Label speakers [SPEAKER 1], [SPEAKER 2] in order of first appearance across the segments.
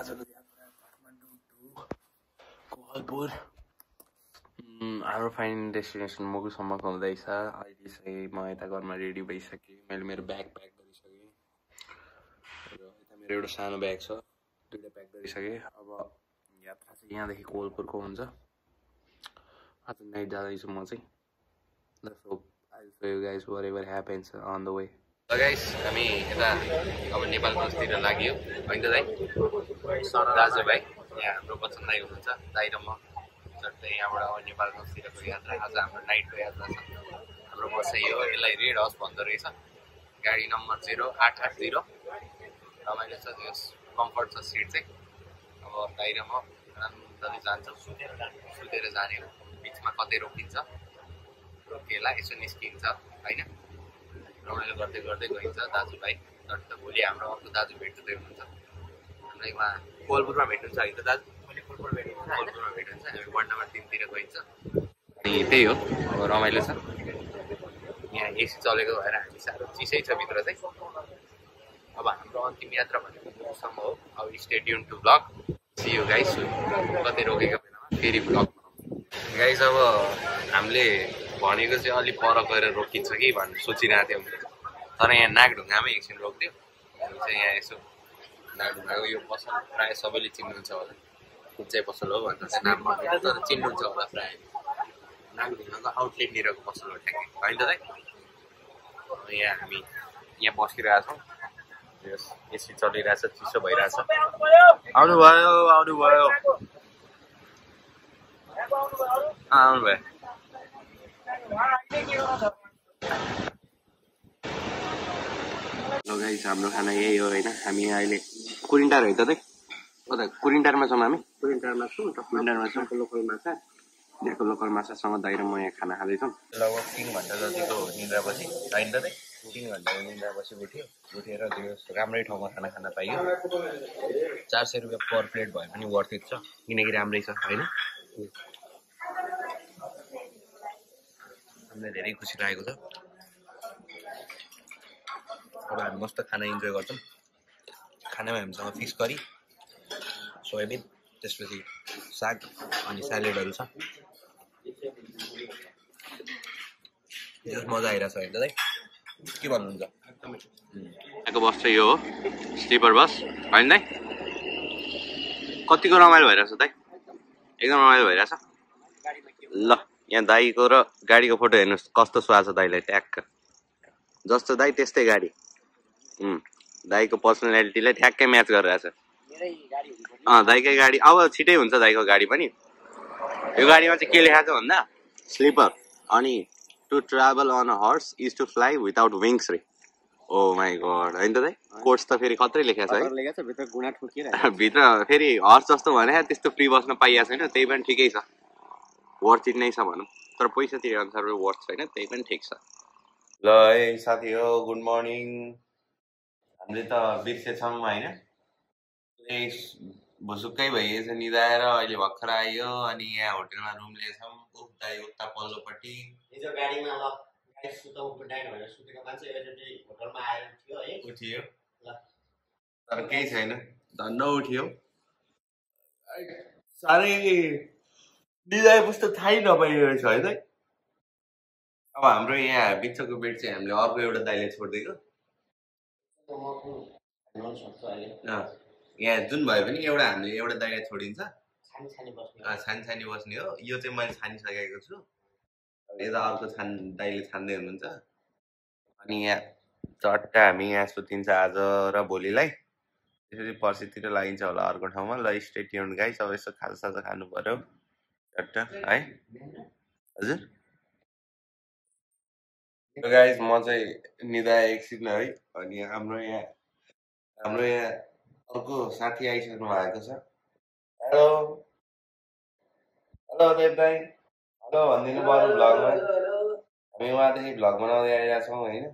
[SPEAKER 1] आजको यात्रा काठमाडौँ टु कोहलपुर हाम्रो फाइनल डेस्टिनेसन मुगुसम्मको हुँदैछ। अहिले चाहिँ म यता घरमा रेडी भइसकेँ। मैले मेरो ब्याग प्याक गरिसकेँ र यता मेरो एउटा सानो ब्याग छ, दुईटा प्याक गरिसकेँ। अब यात्रा चाहिँ यहाँदेखि कोहलपुरको हुन्छ। आज नाइट जाँदैछु म चाहिँ। Let's hope I'll show you guys whatever happens on the way. So guys, हामी यता अब नेपालगञ्जतिर लाग्यो होइन दाइ? दाजुभाइ यहाँ हाम्रो बच्चन दाइ हुनुहुन्छ, दाइ र म झट्टै यहाँबाट अब नेपालगञ्जतिरको यात्रा। आज हाम्रो नाइटको यात्रा छ। हाम्रो बस चाहिँ यो, यसलाई रेड हाउस भन्दो रहेछ। गाडी नम्बर 0880 रमाइलो छ, यस कम्फर्ट छ सिट चाहिँ। अब दाइ र म आनन्दले जान्छौँ, सुतेर जाने हो। बिचमा कतै रोकिन्छ, रोकिएला यसो निस्किन्छ होइन, रमाइलो गर्दै गर्दै गइन्छ। दाजुभाइ झट्ट भोलि हाम्रो अर्को दाजु भेट्दै हुनुहुन्छ, हामीलाई उहाँ कोहलपुरमा भेट्नुहुन्छ होइन त दाजु? कोहलपुरमा भेट्नुहुन्छ। हामी वार्ड नम्बर 3 तिर गइन्छ। अनि त्यही हो, अब रमाइलो छ। यहाँ एसी चलेको भएर हामी साह्रो चिसै छ भित्र चाहिँ। अब हाम्रो अन्तिम यात्रा भनेको मुगुसम्म हो। अब stay tune to blog. See you guys, कतै रोकेको बेलामा फेरि ब्लग गाइस। अब हामीले भनेको चाहिँ अलि पर गएर रोकिन्छ कि भनेर सोचिरहेको थियौँ, तर यहाँ नागढुङ्गामै एकछिन रोकिदियो। हामी चाहिँ यहाँ यसो नागढुङ्गाको यो पसल प्रायः सबैले चिन्नुहुन्छ होला, कुन चाहिँ पसल हो भनेर चाहिँ नाम भनेको, तर चिन्नुहुन्छ होला प्रायः। नागढुङ्गाको आउटलेटनिरको पसल हो ठ्याक्कै होइन त दाइ? यहाँ हामी यहाँ बसिरहेको छौँ, एसी चलिरहेछ, चिसो भइरहेछ। आउनुभयो आउनुभयो आउनुभयो। ल गाइस, हाम्रो खाना यही हो होइन। हामी अहिले कुरिन्टार है त दाइ? हो त, कुरिन्टारमा छौँ हामी। कुरिन्टारमा छौँ। लोकल माछा, यहाँको लोकल माछासँग दाइ र म यहाँ खाना खाँदैछौँ। लगभग 3 घन्टा जतिको निन्द्रापछि होइन त दाइ? 3 घन्टाको निन्द्रापछि उठेर त्यो राम्रै ठाउँमा खाना खान पाइयो। 400 रुपियाँ पर प्लेट भए पनि वर्थ इट छ, किनकि राम्रै छ होइन। हामीलाई धेरै खुसी लागेको छ। अब हामी मस्त खाना इन्जोय गर्छौँ। खानामा हामीसँग फिस करी, सोयाबिन, त्यसपछि साग अनि स्यालेडहरू छ। जस मजा आइरहेछ होइन दाइ? के भन्नुहुन्छ? यहाँको बस चाहिँ यो हो, स्लिपर बस होइन दाइ? कतिको रमाइलो भइरहेछ दाइ? एकदम रमाइलो भइरहेछ। ल यहाँ दाइको र गाडीको फोटो हेर्नुहोस्, कस्तो सुहाएको छ दाइलाई ट्याक्क। जस्तो दाइ त्यस्तै गाडी। दाइको पर्सनालिटीलाई ठ्याक्कै म्याच गरिरहेछ। दाइकै गाडी अब छिटै हुन्छ दाइको गाडी पनि। यो गाडीमा चाहिँ के लेखाएको छ भन्दा, स्लिपर अनि to travel on a horse is to fly without wings रे। ओ माई गड होइन त दाइ? कोर्स त फेरि खत्रै लेखेको छ है। भित्र फेरि हर्स जस्तो भने त्यस्तो फ्री बस्न पाइएको छैन, त्यही पनि ठिकै छ, वर्थ इट नै छ भनौँ। तर पैसा तिरे अनुसार वर्थ छैन, त्यही पनि ठिक छ। ल है साथी हो, गुड मर्निङ। हामीले त बिर्सेछौँ होइन, भुसुक्कै भइएछ निदाएर। अहिले भर्खर आयो अनि यहाँ होटेलमा रुम लिएछौँ। उता पल्लोपट्टि हिजो गाडीमा ल गाडी सुताउ डाइट भनेर सुतेको मान्छे अहिले होटलमा आएर थियो है, उठियो ल, तर केही छैन, धन्न उठ्यो। साह्रै निदाए जस्तो थाहै नपाइरहेछ है दाइ। अब हाम्रो यहाँ बिचको बेड चाहिँ हामीले अर्को एउटा दाइले छोडिदिएको। यहाँ जुन भए पनि एउटा हामीले एउटा दाइलाई छोडिन्छ, छानी बस्ने हो। यो चाहिँ मैले छानिसकेको छु, यता अर्को दाइले छान्दै हुनुहुन्छ। अनि यहाँ चट्ट हामी यहाँ सुतिन्छ आज र भोलिलाई, त्यसरी पर्सितिर लागिन्छ होला अर्को ठाउँमा। ल स्टे ट्युन्ड गाइस। अब यसो खाजासाजा खानु पर्यो चट्ट है। हजुर गाइस, म चाहिँ निदाए एकछिन है। अनि हाम्रो यहाँ अर्को साथी आइसक्नु भएको छ। हेलो हेलो देव दाइ, हेलो भनिदिनु पर्यो भ्लगमा। हामी उहाँदेखि भ्लग बनाउँदै आइरहेको छौँ होइन।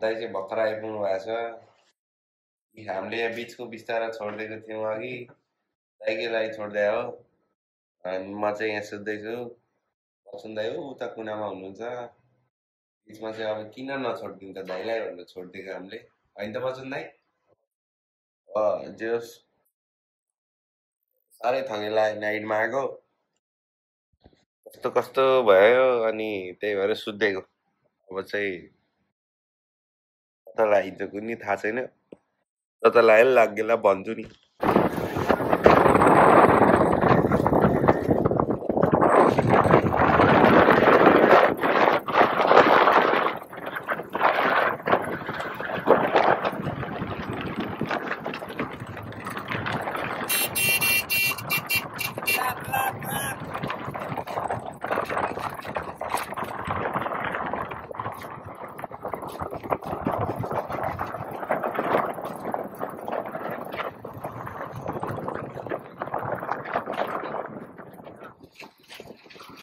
[SPEAKER 1] दाइ चाहिँ भर्खर आइपुग्नु भएको छ। हामीले यहाँ बिचको बिस्तारा छोडिदिएको थियौँ अघि, दाइकै लागि छोडिदिए हो। अनि म चाहिँ यहाँ सुत्दैछु, बच्चन दाइ हो उता कुनामा हुनुहुन्छ। बिचमा चाहिँ अब किन नछोडिदिन्छ दाइलाई भनेर छोडिदिएको हामीले होइन त बच्चन दाइ? जे होस्, साह्रै थङ्गे नाइटमा आएको कस्तो कस्तो भयो अनि त्यही भएर सुत्देको अब चाहिँ कता लगाइन्छ कुनै थाहा छैन कता लगायो लाग्गेला भन्छु नि